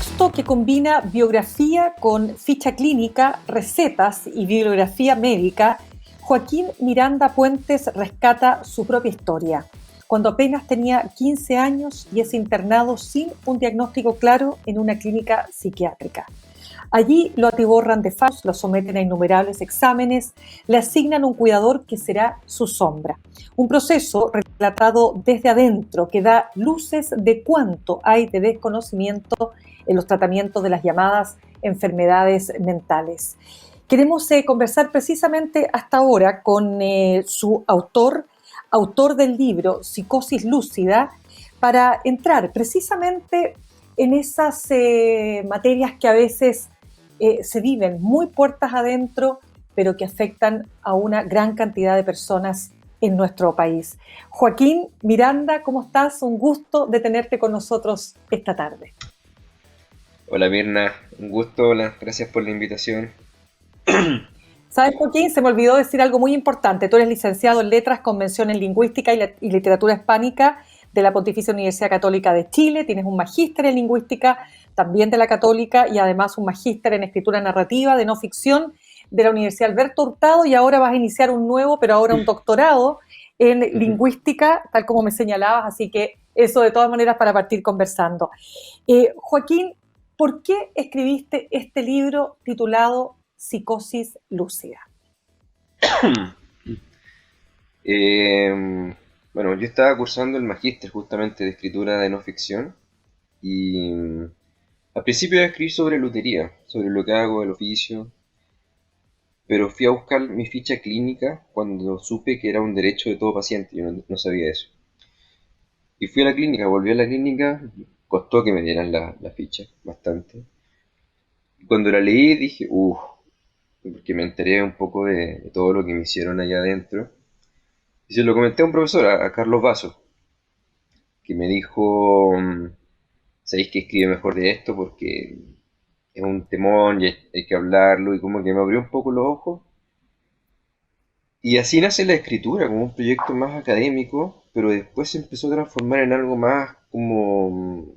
texto que combina biografía con ficha clínica, recetas y bibliografía médica, Joaquín Miranda Puentes rescata su propia historia, cuando apenas tenía 15 años y es internado sin un diagnóstico claro en una clínica psiquiátrica. Allí lo atiborran de fallos, lo someten a innumerables exámenes, le asignan un cuidador que será su sombra. Un proceso relatado desde adentro que da luces de cuánto hay de desconocimiento en los tratamientos de las llamadas enfermedades mentales. Queremos conversar precisamente hasta ahora con su autor del libro Psicosis Lúcida, para entrar precisamente en esas materias que a veces se viven muy puertas adentro, pero que afectan a una gran cantidad de personas en nuestro país. Joaquín Miranda, ¿cómo estás? Un gusto de tenerte con nosotros esta tarde. Hola Mirna, un gusto, hola, gracias por la invitación. ¿Sabes, Joaquín? Se me olvidó decir algo muy importante. Tú eres licenciado en Letras con mención en Lingüística y Literatura Hispánica de la Pontificia Universidad Católica de Chile. Tienes un magíster en Lingüística también de la Católica y además un magíster en Escritura Narrativa de no ficción de la Universidad Alberto Hurtado, y ahora vas a iniciar un nuevo, pero ahora un doctorado en Lingüística, tal como me señalabas. Así que eso de todas maneras para partir conversando. Joaquín, ¿por qué escribiste este libro titulado Psicosis Lúcida? Eh, bueno, yo estaba cursando el magíster justamente de escritura de no ficción y al principio iba a escribir sobre lutería, sobre lo que hago, el oficio, pero fui a buscar mi ficha clínica cuando supe que era un derecho de todo paciente, yo no sabía eso. Y fui a la clínica, volví a la clínica, costó que me dieran la ficha, bastante. Y cuando la leí dije, porque me enteré un poco de todo lo que me hicieron allá adentro. Y se lo comenté a un profesor, a Carlos Vaso, que me dijo, ¿sabéis que escribe mejor de esto? Porque es un temón y hay que hablarlo, y como que me abrió un poco los ojos. Y así nace la escritura, como un proyecto más académico, pero después se empezó a transformar en algo más como,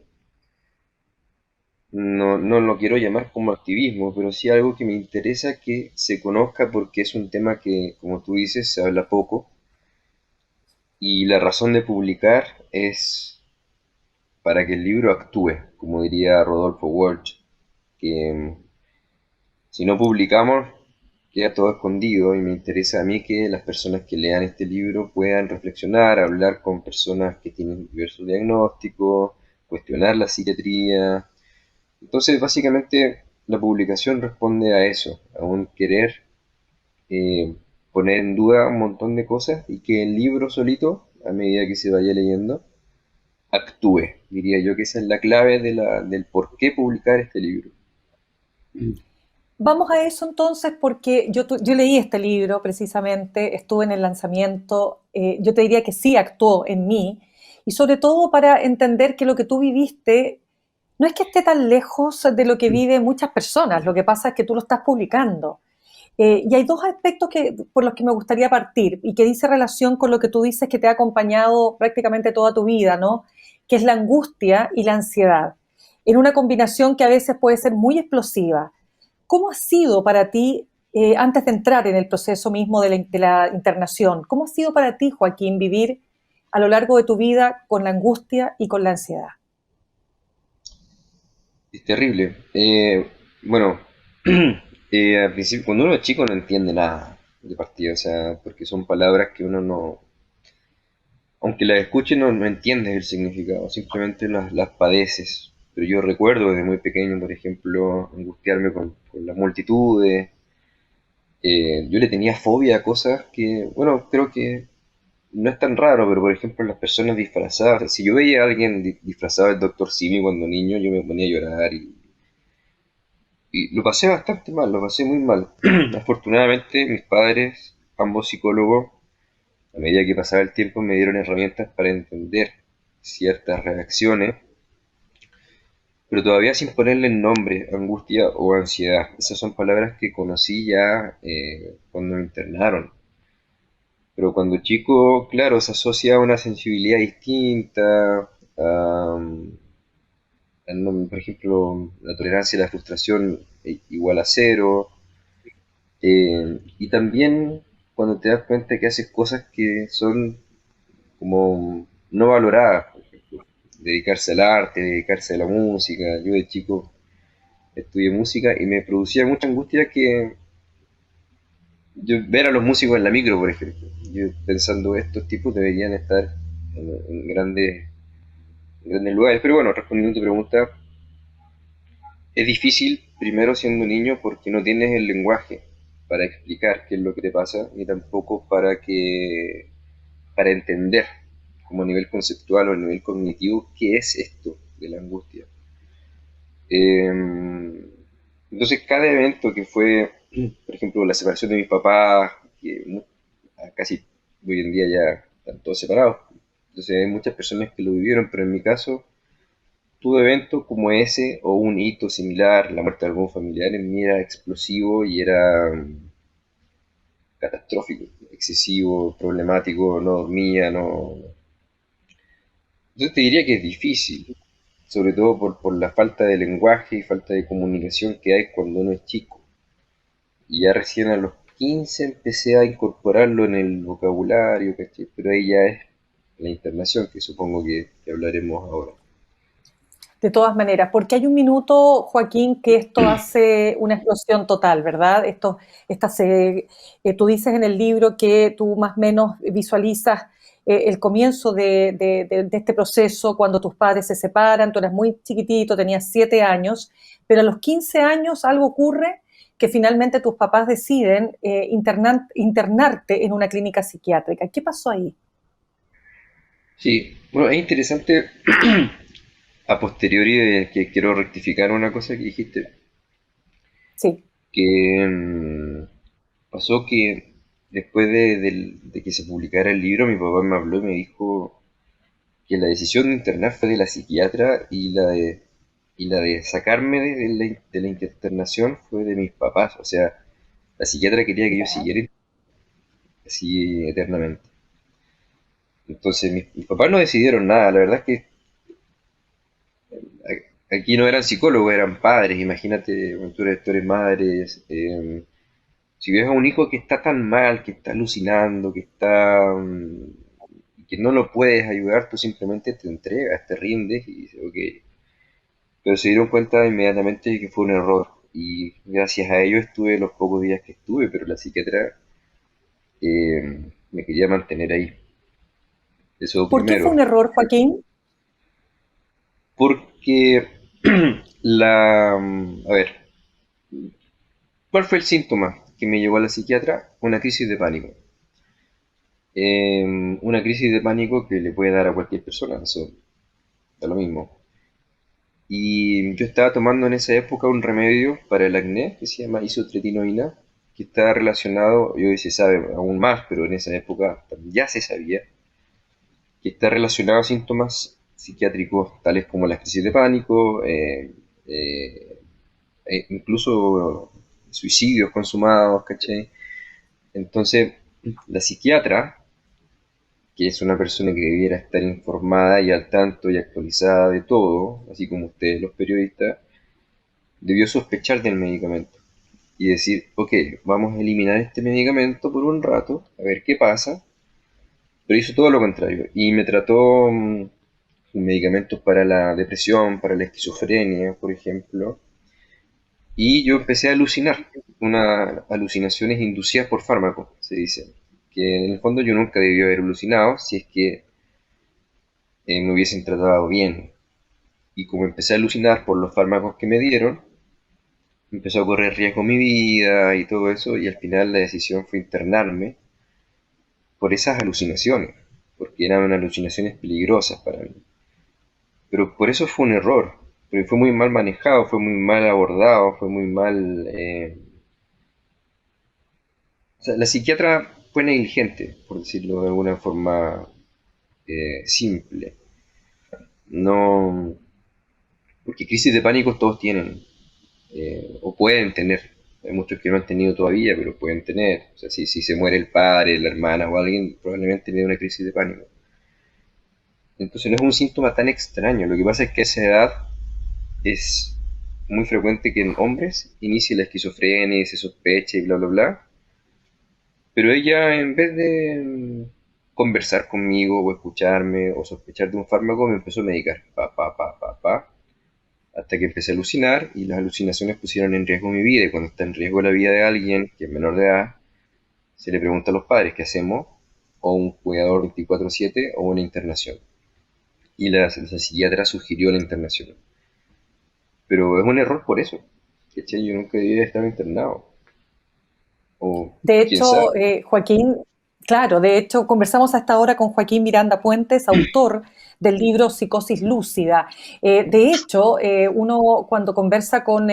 no lo quiero llamar como activismo, pero sí algo que me interesa que se conozca porque es un tema que, como tú dices, se habla poco. Y la razón de publicar es para que el libro actúe, como diría Rodolfo Walsh, que si no publicamos queda todo escondido, y me interesa a mí que las personas que lean este libro puedan reflexionar, hablar con personas que tienen diversos diagnósticos, cuestionar la psiquiatría. Entonces, básicamente, la publicación responde a eso, a un querer eh, poner en duda un montón de cosas, y que el libro solito, a medida que se vaya leyendo, actúe. Diría yo que esa es la clave del por qué publicar este libro. Vamos a eso entonces, porque yo leí este libro precisamente, estuve en el lanzamiento. Yo te diría que sí actuó en mí, y sobre todo para entender que lo que tú viviste no es que esté tan lejos de lo que viven muchas personas. Lo que pasa es que tú lo estás publicando. Y hay dos aspectos por los que me gustaría partir, y que dice relación con lo que tú dices que te ha acompañado prácticamente toda tu vida, ¿no? Que es la angustia y la ansiedad, en una combinación que a veces puede ser muy explosiva. ¿Cómo ha sido para ti, antes de entrar en el proceso mismo de la internación, cómo ha sido para ti, Joaquín, vivir a lo largo de tu vida con la angustia y con la ansiedad? Es terrible. Bueno, al principio, cuando uno es chico no entiende nada de partida, o sea, porque son palabras que uno no, aunque las escuche, no entiendes el significado, simplemente las padeces. Pero yo recuerdo desde muy pequeño, por ejemplo, angustiarme con las multitudes. Yo le tenía fobia a cosas que, bueno, creo que no es tan raro, pero por ejemplo las personas disfrazadas. Si yo veía a alguien disfrazado del Doctor Simi cuando niño, yo me ponía a llorar, y lo pasé bastante mal, lo pasé muy mal. Afortunadamente mis padres, ambos psicólogos, a medida que pasaba el tiempo me dieron herramientas para entender ciertas reacciones, pero todavía sin ponerle nombre, angustia o ansiedad. Esas son palabras que conocí ya cuando me internaron. Pero cuando chico, claro, se asocia a una sensibilidad distinta, a, por ejemplo, la tolerancia a la frustración igual a cero. Y también cuando te das cuenta que haces cosas que son como no valoradas, por ejemplo, dedicarse al arte, dedicarse a la música. Yo de chico estudié música y me producía mucha angustia que yo ver a los músicos en la micro, por ejemplo. Yo pensando estos tipos deberían estar en grandes lugares. Pero bueno, respondiendo a tu pregunta, es difícil primero siendo niño porque no tienes el lenguaje para explicar qué es lo que te pasa, ni tampoco para entender como a nivel conceptual o a nivel cognitivo qué es esto de la angustia. Entonces cada evento que fue, por ejemplo, la separación de mis papás, que casi hoy en día ya están todos separados. Entonces hay muchas personas que lo vivieron, pero en mi caso, todo evento como ese o un hito similar, la muerte de algún familiar, en mí era explosivo y era catastrófico, excesivo, problemático, no dormía, no. Entonces te diría que es difícil, sobre todo por la falta de lenguaje y falta de comunicación que hay cuando uno es chico. Y ya recién a los 15 empecé a incorporarlo en el vocabulario, ¿cachai? Pero ahí ya es la internación, que supongo que hablaremos ahora. De todas maneras, porque hay un minuto, Joaquín, que esto hace una explosión total, ¿verdad? Tú dices en el libro que tú más o menos visualizas el comienzo de este proceso cuando tus padres se separan, tú eras muy chiquitito, tenías 7 años, pero a los 15 años algo ocurre que finalmente tus papás deciden internarte en una clínica psiquiátrica. ¿Qué pasó ahí? Sí, bueno, es interesante a posteriori que quiero rectificar una cosa que dijiste, Sí. que pasó que después de que se publicara el libro, mi papá me habló y me dijo que la decisión de internar fue de la psiquiatra y la de sacarme de la internación fue de mis papás. O sea, la psiquiatra quería que yo Ya. siguiera así eternamente. Entonces, mis papás no decidieron nada. La verdad es que aquí no eran psicólogos, eran padres. Imagínate, bueno, tú eres madres. Si ves a un hijo que está tan mal, que está alucinando, que no lo puedes ayudar, tú simplemente te entregas, te rindes y dices, ok. Pero se dieron cuenta inmediatamente de que fue un error. Y gracias a ello estuve los pocos días que estuve, pero la psiquiatra me quería mantener ahí. Eso ¿Por qué fue primero. un error, Joaquín? Porque a ver, ¿cuál fue el síntoma que me llevó a la psiquiatra? Una crisis de pánico. Una crisis de pánico que le puede dar a cualquier persona, eso da lo mismo. Y yo estaba tomando en esa época un remedio para el acné que se llama isotretinoína, que está relacionado, y hoy se sabe aún más, pero en esa época ya se sabía, que está relacionado a síntomas psiquiátricos tales como la crisis de pánico, eh, incluso suicidios consumados, ¿cachai? Entonces, la psiquiatra, que es una persona que debiera estar informada y al tanto y actualizada de todo, así como ustedes los periodistas, debió sospechar del medicamento y decir, ok, vamos a eliminar este medicamento por un rato, a ver qué pasa, pero hizo todo lo contrario y me trató medicamentos para la depresión, para la esquizofrenia, por ejemplo, y yo empecé a alucinar, unas alucinaciones inducidas por fármacos, se dice, que en el fondo yo nunca debí haber alucinado si es que me hubiesen tratado bien. Y como empecé a alucinar por los fármacos que me dieron, empezó a correr riesgo mi vida y todo eso, y al final la decisión fue internarme por esas alucinaciones, porque eran alucinaciones peligrosas para mí. Pero por eso fue un error, porque fue muy mal manejado, fue muy mal abordado, fue muy mal. O sea, la psiquiatra fue negligente, por decirlo de alguna forma simple. No, porque crisis de pánico todos tienen, o pueden tener. Hay muchos que no han tenido todavía, pero pueden tener. O sea, si se muere el padre, la hermana o alguien, probablemente le dé una crisis de pánico. Entonces no es un síntoma tan extraño. Lo que pasa es que a esa edad es muy frecuente que en hombres inicie la esquizofrenia y se sospeche y bla, bla, bla. Pero ella, en vez de conversar conmigo o escucharme o sospechar de un fármaco, me empezó a medicar. Hasta que empecé a alucinar y las alucinaciones pusieron en riesgo mi vida. Y cuando está en riesgo la vida de alguien que es menor de edad, se le pregunta a los padres qué hacemos, o un cuidador 24/7 o una internación. Y la psiquiatra sugirió la internación. Pero es un error por eso. ¿Cachai? Yo nunca debía estar internado. O De quién sabe. hecho, Joaquín, claro, de hecho, conversamos hasta ahora con Joaquín Miranda Puentes, autor del libro Psicosis Lúcida. De hecho, uno cuando conversa con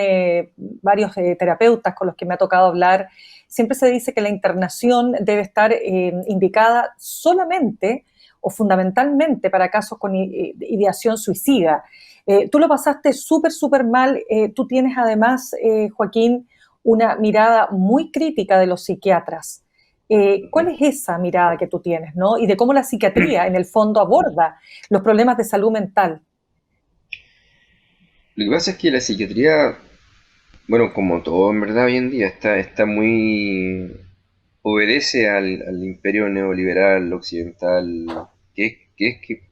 varios terapeutas con los que me ha tocado hablar, siempre se dice que la internación debe estar indicada solamente o fundamentalmente para casos con ideación suicida. Tú lo pasaste súper, súper mal. Tú tienes además, Joaquín, una mirada muy crítica de los psiquiatras. ¿Cuál es esa mirada que tú tienes, ¿no? Y de cómo la psiquiatría, en el fondo, aborda los problemas de salud mental. Lo que pasa es que la psiquiatría, bueno, como todo en verdad hoy en día, está muy... obedece al imperio neoliberal occidental, que es que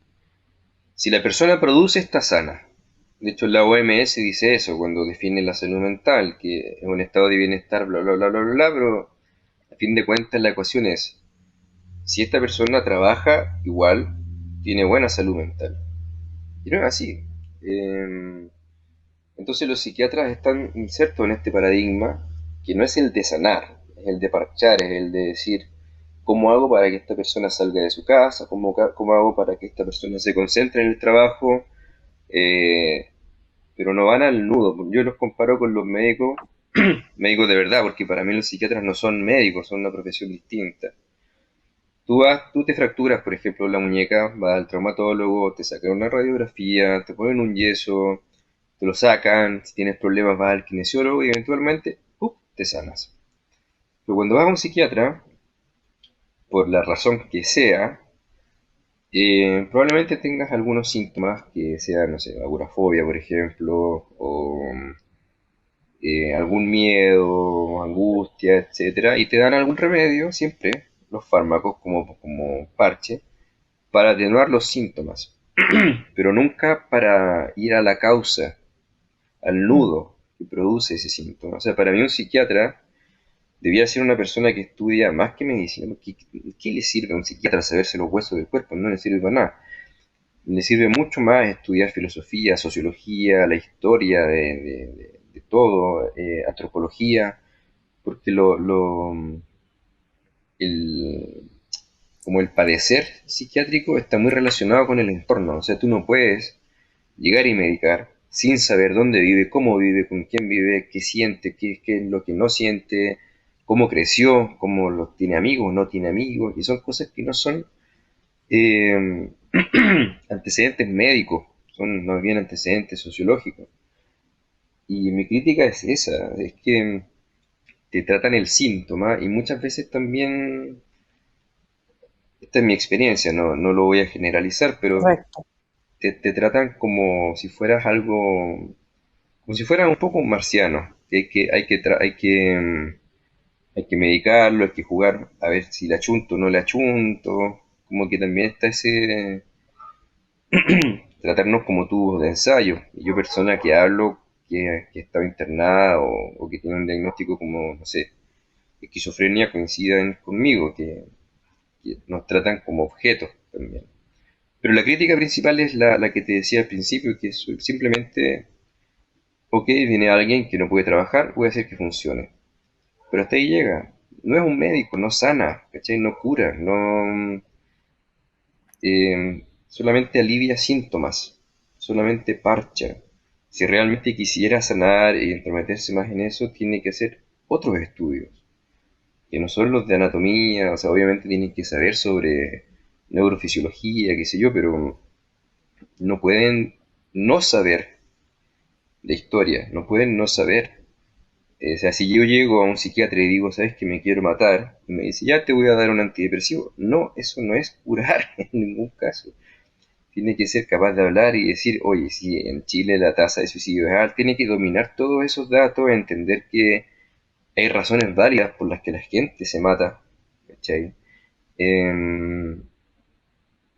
si la persona produce, está sana. De hecho, la OMS dice eso cuando define la salud mental, que es un estado de bienestar, bla, bla, bla, bla, bla, pero a fin de cuentas la ecuación es, si esta persona trabaja, igual tiene buena salud mental. Y no es así. Eh, entonces los psiquiatras están insertos en este paradigma, que no es el de sanar, es el de parchar, es el de decir, ¿cómo hago para que esta persona salga de su casa? ¿Cómo hago para que esta persona se concentre en el trabajo? Eh, pero no van al nudo. Yo los comparo con los médicos, médicos de verdad, porque para mí los psiquiatras no son médicos, son una profesión distinta. Tú te fracturas, por ejemplo, la muñeca, vas al traumatólogo, te sacan una radiografía, te ponen un yeso, te lo sacan, si tienes problemas vas al kinesiólogo y eventualmente, ¡pum!, te sanas. Pero cuando vas a un psiquiatra, por la razón que sea, probablemente tengas algunos síntomas que sean, no sé, agorafobia, por ejemplo, o algún miedo, angustia, etcétera, y te dan algún remedio, siempre, los fármacos como parche, para atenuar los síntomas, pero nunca para ir a la causa, al Mm. nudo que produce ese síntoma. O sea, para mí un psiquiatra debía ser una persona que estudia más que medicina. ¿Qué le sirve a un psiquiatra saberse los huesos del cuerpo? No le sirve para nada. Le sirve mucho más estudiar filosofía, sociología, la historia de todo, antropología, porque el, como el padecer psiquiátrico está muy relacionado con el entorno. O sea, tú no puedes llegar y medicar sin saber dónde vive, con quién vive, qué siente, qué es lo que no siente, cómo creció, cómo los tiene amigos, no tiene amigos, y son cosas que no son eh, antecedentes médicos, son más bien antecedentes sociológicos. Y mi crítica es esa, es que te tratan el síntoma y muchas veces también, esta es mi experiencia, no lo voy a generalizar, pero Correcto. te tratan como si fueras algo, como si fueras un poco un marciano, que hay que medicarlo, hay que jugar a ver si le achunto o no le achunto, como que también está ese tratarnos como tubos de ensayo. Y yo, persona que hablo, que estaba internada o que tiene un diagnóstico como, no sé, esquizofrenia, coinciden conmigo, que nos tratan como objetos también. Pero la crítica principal es la que te decía al principio, que es simplemente, ok, viene alguien que no puede trabajar, voy a hacer que funcione. Pero hasta ahí llega. No es un médico, no sana, ¿cachai? No cura, no, solamente alivia síntomas, solamente parcha. Si realmente quisiera sanar y entrometerse más en eso, tiene que hacer otros estudios, que no son los de anatomía, o sea, obviamente tienen que saber sobre neurofisiología, qué sé yo, pero no pueden no saber de historia, no pueden no saber. O sea, si yo llego a un psiquiatra y digo, sabes que me quiero matar, y me dice, ya te voy a dar un antidepresivo. No, eso no es curar en ningún caso. tiene que ser capaz de hablar y decir, oye, si en Chile la tasa de suicidio es alta, tiene que dominar todos esos datos, entender que hay razones válidas por las que la gente se mata, ¿cachai? Em,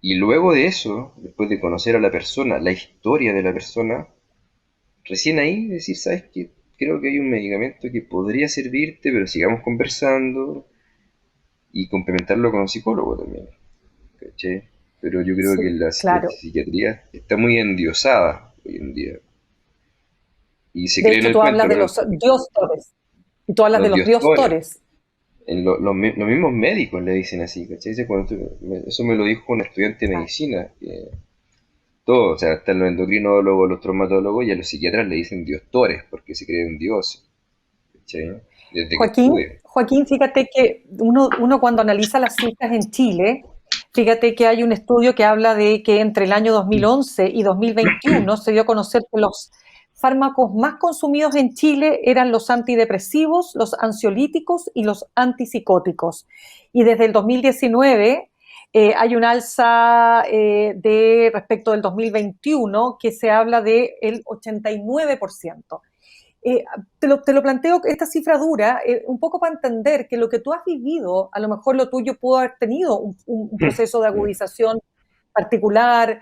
y luego de eso, después de conocer a la persona, la historia de la persona, recién ahí decir, ¿sabes qué? Creo que hay un medicamento que podría servirte, pero sigamos conversando y complementarlo con un psicólogo también, ¿cachai? Pero yo creo que Sí, la claro. psiquiatría está muy endiosada hoy en día y se De cree en hecho, el tú cuento, hablas de ¿no? los diostores y tú hablas de Los los diostores, diostores. los mismos médicos le dicen así, ¿cachai? Eso me lo dijo un estudiante de Claro. medicina, que todo, o sea, hasta los endocrinólogos, los traumatólogos y a los psiquiatras le dicen diostores porque se creen dioses, ¿cachai? Desde que Joaquín, estudian. Joaquín, fíjate que uno cuando analiza las cifras en Chile, fíjate que hay un estudio que habla de que entre el año 2011 y 2021 se dio a conocer que los fármacos más consumidos en Chile eran los antidepresivos, los ansiolíticos y los antipsicóticos. Y desde el 2019 hay un alza de respecto del 2021 que se habla del 89%. Eh, te lo planteo esta cifra dura un poco para entender que lo que tú has vivido, a lo mejor lo tuyo pudo haber tenido un proceso de agudización particular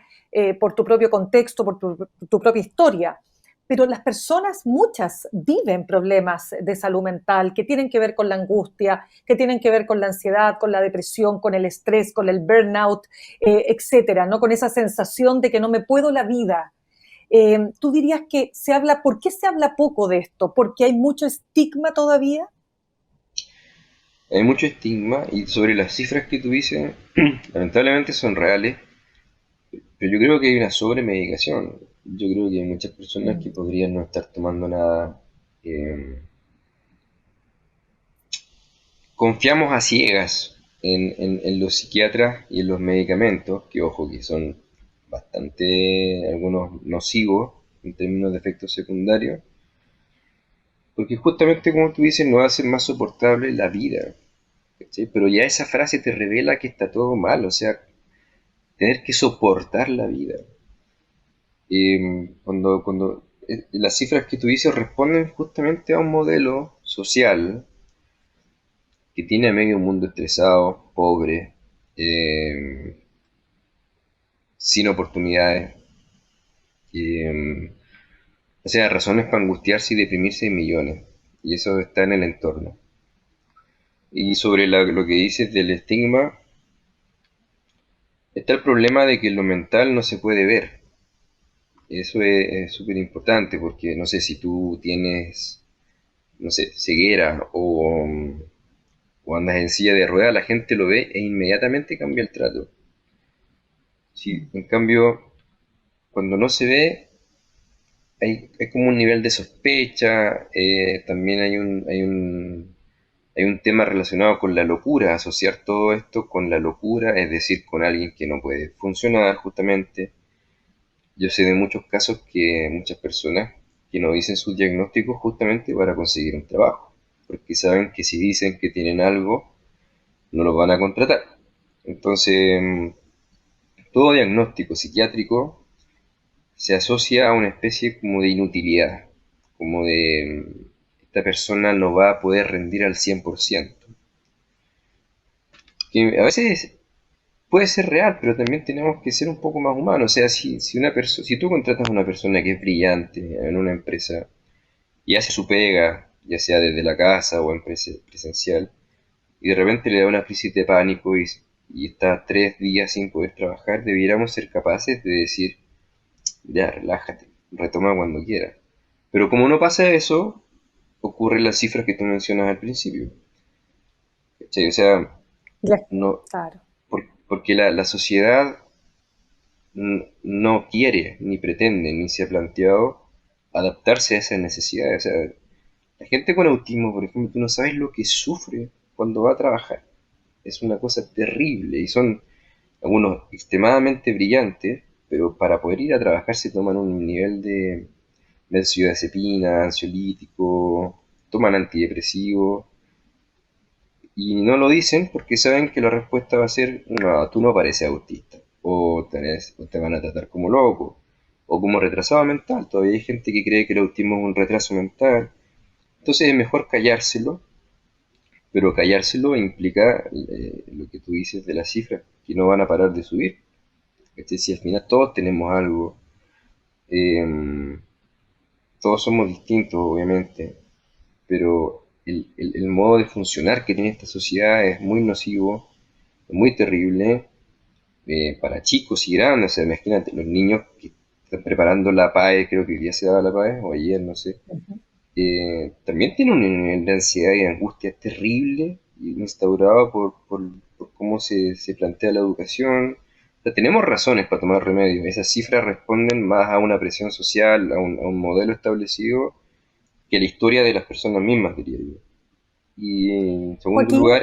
por tu propio contexto, por tu propia historia. Pero las personas, muchas, viven problemas de salud mental que tienen que ver con la angustia, que tienen que ver con la ansiedad, con la depresión, con el estrés, con el burnout, etcétera, ¿no? Con esa sensación de que no me puedo la vida. ¿Tú dirías que se habla, por qué se habla poco de esto? ¿Porque hay mucho estigma todavía? Hay mucho estigma y sobre las cifras que tú dices, lamentablemente son reales, pero yo creo que hay una sobremedicación. Yo creo que hay muchas personas que Mm. podrían no estar tomando nada. eh, Confiamos a ciegas en los psiquiatras y en los medicamentos, que ojo que son bastante, algunos nocivos en términos de efectos secundarios, porque justamente como tú dices, nos hacen más soportable la vida, ¿cachai? Pero ya esa frase te revela que está todo mal, o sea, tener que soportar la vida. Las cifras que tú dices responden justamente a un modelo social que tiene a medio mundo estresado, pobre, eh, sin oportunidades, eh, o sea, razones para angustiarse y deprimirse hay millones, y eso está en el entorno. Y sobre lo que dices del estigma, está el problema de que lo mental no se puede ver. Eso es súper importante porque no sé si tú tienes, no sé, ceguera o andas en silla de ruedas, la gente lo ve e inmediatamente cambia el trato. Si, en cambio, cuando no se ve, hay como un nivel de sospecha, también hay un tema relacionado con la locura, asociar todo esto con la locura, es decir, con alguien que no puede funcionar justamente. Yo sé de muchos casos que muchas personas que no dicen sus diagnósticos justamente para conseguir un trabajo, porque saben que si dicen que tienen algo, no los van a contratar. Entonces, todo diagnóstico psiquiátrico se asocia a una especie como de inutilidad, como de esta persona no va a poder rendir al 100%. Que a veces puede ser real, pero también tenemos que ser un poco más humanos. O sea, si tú contratas a una persona que es brillante en una empresa y hace su pega, ya sea desde la casa o en presencial, y de repente le da una crisis de pánico y está 3 días sin poder trabajar, debiéramos ser capaces de decir, ya, relájate, retoma cuando quieras. Pero como no pasa eso, ocurren las cifras que tú mencionas al principio. ¿Cachai? O sea, Ya, no, claro. porque la sociedad no quiere, ni pretende, ni se ha planteado adaptarse a esas necesidades. O sea, la gente con autismo, por ejemplo, tú no sabes lo que sufre cuando va a trabajar. Es una cosa terrible y son algunos extremadamente brillantes, pero para poder ir a trabajar se toman un nivel de benzodiazepina, ansiolítico, toman antidepresivos y no lo dicen porque saben que la respuesta va a ser, no, tú no pareces autista. o te van a tratar como loco, o como retrasado mental. Todavía hay gente que cree que el autismo es un retraso mental. Entonces es mejor callárselo, pero callárselo implica lo que tú dices de las cifras, que no van a parar de subir. Si al final todos tenemos algo, eh, todos somos distintos, obviamente, pero el modo de funcionar que tiene esta sociedad es muy nocivo, muy terrible, para chicos y grandes. O sea, imagínate, los niños que están preparando la PAE, creo que hoy día se daba la PAE, o ayer, no sé, Ujú. también tienen un nivel de ansiedad y de angustia terrible, instaurado por cómo se plantea la educación. O sea, tenemos razones para tomar remedio. Esas cifras responden más a una presión social, a un modelo establecido, que la historia de las personas mismas, diría yo. Y en segundo Joaquín, lugar,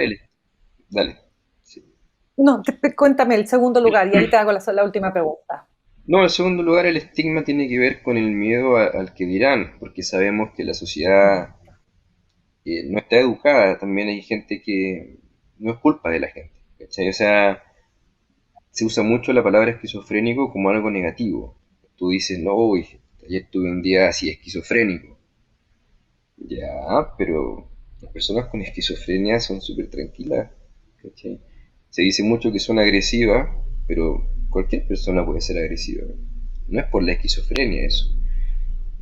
dale. Sí. no, cuéntame el segundo lugar y ahí te hago la última pregunta. No, en segundo lugar, el estigma tiene que ver con el miedo al que dirán, porque sabemos que la sociedad no está educada. También hay gente que no es culpa de la gente, ¿cachai? O sea, se usa mucho la palabra esquizofrénico como algo negativo. Tú dices, no, uy, ayer tuve un día así esquizofrénico. Ya, pero las personas con esquizofrenia son súper tranquilas, ¿cachai? Se dice mucho que son agresivas, pero cualquier persona puede ser agresiva. No es por la esquizofrenia eso.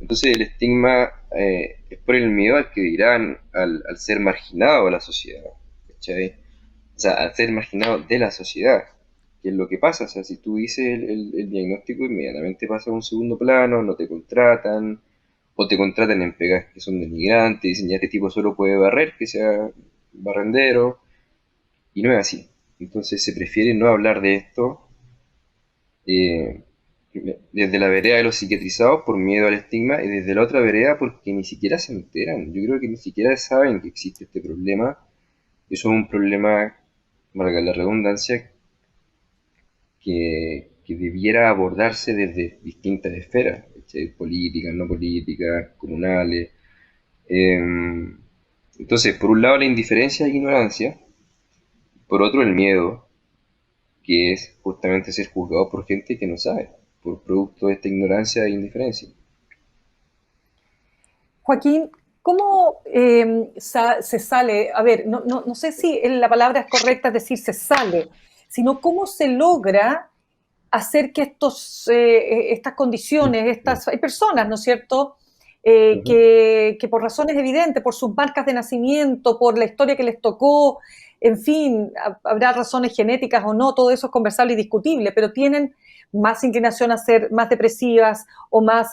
Entonces el estigma es por el miedo al que dirán, al ser marginado de la sociedad, ¿cachai? O sea, al ser marginado de la sociedad, que es lo que pasa. O sea, si tú dices el diagnóstico, inmediatamente pasa a un segundo plano, no te contratan, o te contratan en pegas que son denigrantes, dicen ya este tipo solo puede barrer, que sea barrendero, y no es así. Entonces se prefiere no hablar de esto, eh, desde la vereda de los psiquiatrizados por miedo al estigma, y desde la otra vereda porque ni siquiera se enteran. Yo creo que ni siquiera saben que existe este problema. Eso es un problema, valga la redundancia, que debiera abordarse desde distintas esferas, ¿cachai? Políticas, no políticas, comunales. Eh, entonces, por un lado la indiferencia e ignorancia, por otro el miedo, que es justamente ser juzgado por gente que no sabe, por producto de esta ignorancia e indiferencia. Joaquín, ¿cómo se sale? A ver, no sé si la palabra es correcta, es decir, se sale, sino cómo se logra hacer que estas condiciones, hay personas, ¿no es cierto?, Ujú. que por razones evidentes, por sus marcas de nacimiento, por la historia que les tocó, en fin, habrá razones genéticas o no, todo eso es conversable y discutible, pero tienen más inclinación a ser más depresivas o más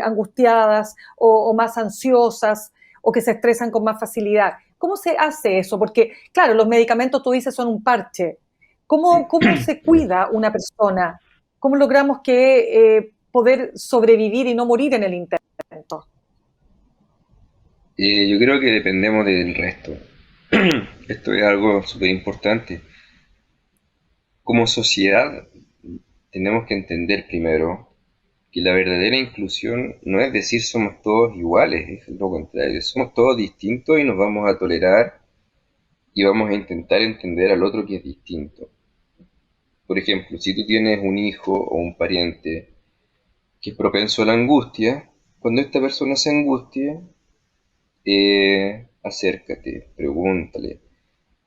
angustiadas o más ansiosas o que se estresan con más facilidad. ¿Cómo se hace eso? Porque, claro, los medicamentos, tú dices, son un parche. ¿Cómo se cuida una persona? ¿Cómo logramos que poder sobrevivir y no morir en el intento? Yo creo que dependemos del resto. Esto es algo súper importante. Como sociedad tenemos que entender primero que la verdadera inclusión no es decir somos todos iguales, es lo contrario, somos todos distintos y nos vamos a tolerar y vamos a intentar entender al otro que es distinto. Por ejemplo, si tú tienes un hijo o un pariente que es propenso a la angustia, cuando esta persona se angustie, acércate, pregúntale.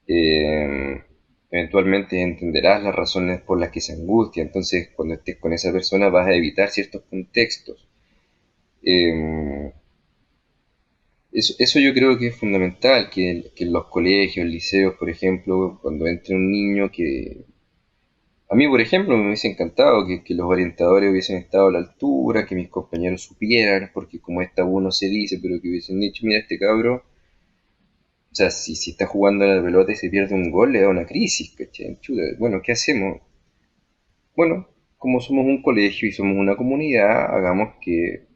eh, Eventualmente entenderás las razones por las que se angustia, entonces cuando estés con esa persona vas a evitar ciertos contextos. Eh, eso yo creo que es fundamental, que en los colegios, liceos, por ejemplo, cuando entre un niño que... A mí, por ejemplo, me hubiese encantado que los orientadores hubiesen estado a la altura, que mis compañeros supieran, porque como esta uno se dice, pero que hubiesen dicho, mira, este cabro, o sea, si está jugando a la pelota y se pierde un gol, le da una crisis, ¿cachai? Chuta, bueno, ¿qué hacemos? Bueno, como somos un colegio y somos una comunidad, hagamos que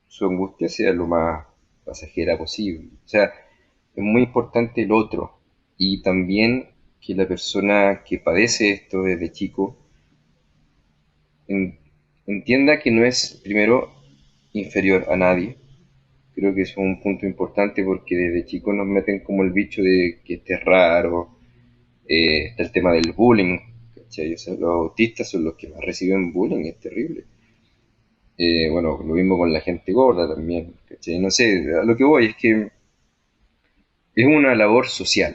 su angustia sea lo más pasajera posible. O sea, es muy importante el otro y también que la persona que padece esto desde chico en- entienda que no es primero inferior a nadie. Creo que eso es un punto importante porque desde chico nos meten como el bicho de que este es raro. Está el tema del bullying, ¿cachai? O sea, los autistas son los que más reciben bullying, es terrible. Bueno, lo mismo con la gente gorda también, ¿cachai? No sé, a lo que voy es que es una labor social.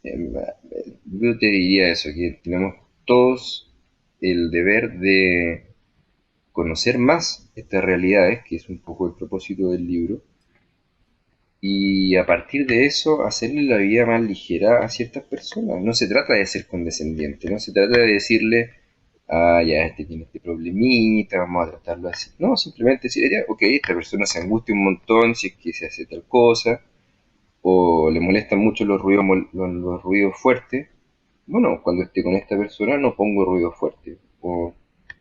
Yo te diría eso, que tenemos todos el deber de conocer más estas realidades, que es un poco el propósito del libro, y a partir de eso hacerle la vida más ligera a ciertas personas. No se trata de ser condescendiente, no se trata de decirle, ah, ya, este tiene este problemita, vamos a tratarlo así. No, simplemente decir, ya, ok, esta persona se angustia un montón si es que se hace tal cosa, o le molestan mucho los ruidos, los ruidos fuertes. Bueno, cuando esté con esta persona no pongo ruido fuerte, o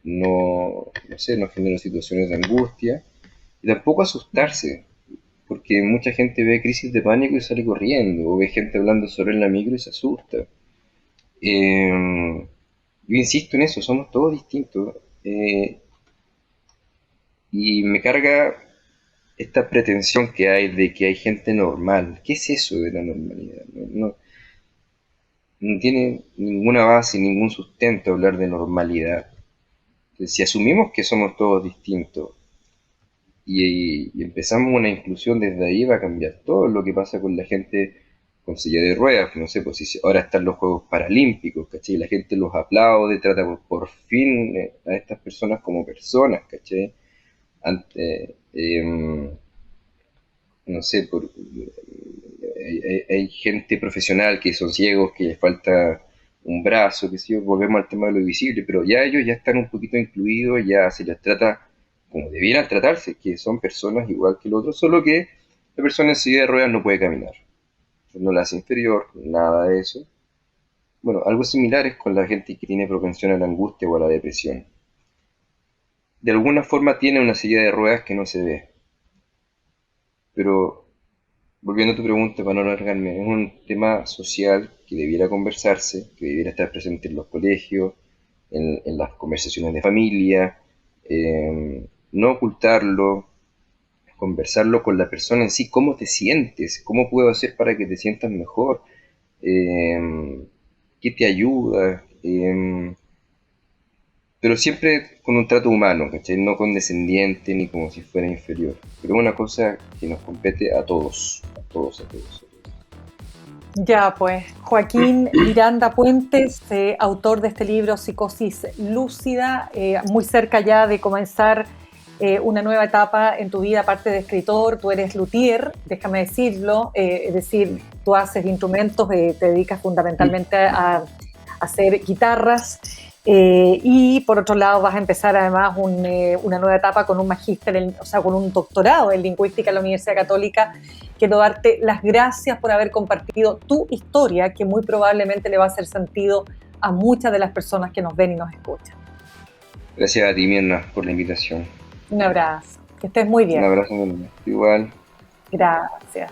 no sé, no genero situaciones de angustia, y tampoco asustarse, porque mucha gente ve crisis de pánico y sale corriendo, o ve gente hablando sobre en la micro y se asusta. Yo insisto en eso, somos todos distintos, y me carga esta pretensión que hay de que hay gente normal. ¿Qué es eso de la normalidad? No tiene ninguna base, ningún sustento hablar de normalidad. Entonces, si asumimos que somos todos distintos y empezamos una inclusión desde ahí, va a cambiar todo lo que pasa con la gente con silla de ruedas. No sé, pues si ahora están los Juegos Paralímpicos, ¿cachai? La gente los aplaude, trata por fin a estas personas como personas, ¿cachai? Ante, no sé, hay gente profesional que son ciegos, que les falta un brazo, que sé yo, volvemos al tema de lo visible, pero ya ellos ya están un poquito incluidos, ya se les trata como debieran tratarse, que son personas igual que el otro, solo que la persona en silla de ruedas no puede caminar, no la hace inferior, nada de eso. Bueno, algo similar es con la gente que tiene propensión a la angustia o a la depresión. De alguna forma tiene una silla de ruedas que no se ve, pero volviendo a tu pregunta, para no alargarme, es un tema social que debiera conversarse, que debiera estar presente en los colegios, en las conversaciones de familia, no ocultarlo, conversarlo con la persona en sí, cómo te sientes, cómo puedo hacer para que te sientas mejor, eh, qué te ayuda, pero siempre con un trato humano, ¿cachai? No condescendiente ni como si fuera inferior, pero es una cosa que nos compete a todos, a todos, a todos. Ya, pues, Joaquín Miranda Puentes, autor de este libro Psicosis Lúcida, muy cerca ya de comenzar una nueva etapa en tu vida, aparte de escritor, tú eres luthier, déjame decirlo, es decir, tú haces instrumentos, te dedicas fundamentalmente a hacer guitarras, y por otro lado vas a empezar además una nueva etapa con un magíster, o sea, con un doctorado en lingüística en la Universidad Católica. Quiero darte las gracias por haber compartido tu historia, que muy probablemente le va a hacer sentido a muchas de las personas que nos ven y nos escuchan. Gracias a ti, Mirna, por la invitación. Un abrazo, que estés muy Un bien. abrazo enorme. Igual. Gracias.